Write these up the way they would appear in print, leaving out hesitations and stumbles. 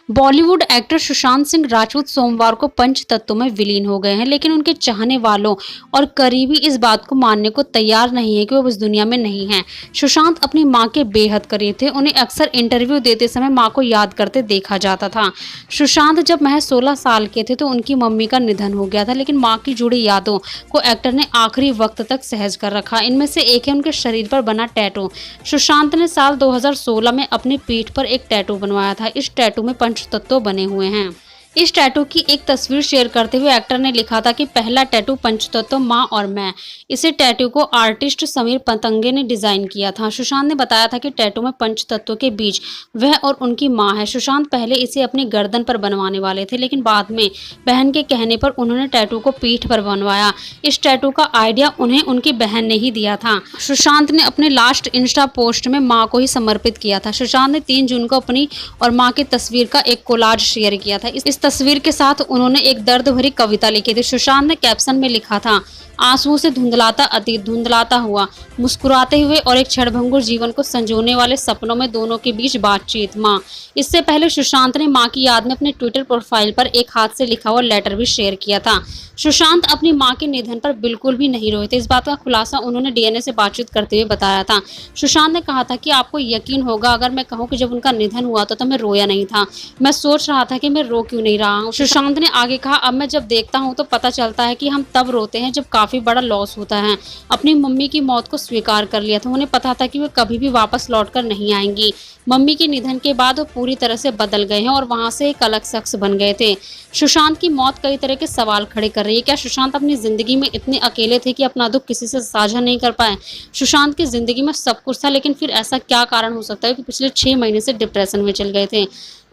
Bollywood actor Sushant Singh Rajput सोमवार को पंचतत्व में विलीन हो गए हैं, लेकिन उनके चाहने वालों और करीबी इस बात को मानने को तैयार नहीं है कि वो इस दुनिया में नहीं हैं। सुशांत अपनी मां के बेहद करीब थे। उन्हें अक्सर इंटरव्यू देते समय मां को याद करते देखा जाता था। सुशांत जब महज 16 साल के थे तो उनकी मम्मी का निधन हो गया था, लेकिन मां की जुड़ी यादों को एक्टर ने आखिरी वक्त तक सहज कर रखा। इनमें से एक है उनके शरीर पर बना टैटू। सुशांत ने साल 2016 में अपनी पीठ पर एक टैटू बनवाया था। इस टैटू में पंचतत्व बने हुए हैं। इस टैटू की एक तस्वीर शेयर करते हुए एक्टर ने लिखा था कि पहला टैटू पंचतत्व मां और मैं। इसे टैटू को आर्टिस्ट समीर पतंगे ने डिजाइन किया था। सुशांत ने बताया था कि टैटू में पंचतत्व के बीच वह और उनकी मां है। सुशांत पहले इसे अपनी गर्दन पर बनवाने वाले थे, लेकिन बाद में बहन के कहने पर उन्होंने टैटू को पीठ पर बनवाया। इस टैटू का आइडिया उन्हें उनकी बहन ने ही दिया था। सुशांत ने अपने लास्ट इंस्टा पोस्ट में मां को ही समर्पित किया था। सुशांत ने 3 जून को अपनी और मां की तस्वीर का एक कोलाज शेयर किया था। इस तस्वीर के साथ उन्होंने एक दर्द भरी कविता लिखी थी। सुशांत ने कैप्शन में लिखा था, आंसुओं से धुंधलाता अतीत, धुंधलाता हुआ, मुस्कुराते हुए और एक क्षणभंगुर जीवन को संजोने वाले सपनों में दोनों के बीच बातचीत मां। इससे पहले सुशांत ने मां की याद में अपने ट्विटर प्रोफाइल पर एक हाथ से लिखा हुआ लेटर भी शेयर किया था। सुशांत अपनी मां के निधन पर बिल्कुल भी नहीं रोए थे। इस बात का खुलासा उन्होंने डीएनए से बातचीत करते हुए बताया था। सुशांत ने कहा था कि आपको यकीन होगा अगर मैं कहूं कि जब उनका निधन हुआ तो मैं रोया नहीं था। मैं सोच रहा था कि मैं रो क्यों नहीं रहा हूं। सुशांत ने आगे कहा, अब मैं जब देखता हूं तो पता चलता है कि हम तब रोते हैं जब काफी बड़ा लॉस होता है। अपनी मम्मी की मौत को स्वीकार कर लिया था। उन्हें पता था कि वे कभी भी वापस लौटकर नहीं आएंगी। मम्मी के निधन के बाद वो पूरी तरह से बदल गए हैं और वहां से एक अलग शख्स बन गए थे। सुशांत की मौत कई तरह के सवाल खड़े कर रही है। क्या सुशांत अपनी जिंदगी में इतने अकेले थे कि अपना दुख किसी से साझा नहीं कर पाए? सुशांत की जिंदगी में सब कुछ था, लेकिन फिर ऐसा क्या कारण हो सकता है कि पिछले 6 महीने से डिप्रेशन में चल गए थे?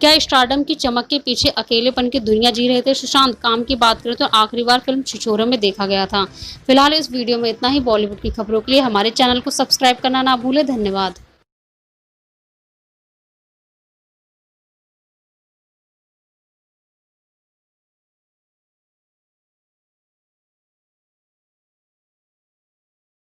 क्या स्टारडम की चमक के पीछे अकेलेपन की दुनिया जी रहे थे? सुशांत काम की बात करें तो आखिरी बार फिल्म छिछोरे में देखा गया था। फिलहाल इस वीडियो में इतना ही। बॉलीवुड की खबरों के लिए हमारे चैनल को सब्सक्राइब करना ना भूलें। धन्यवाद।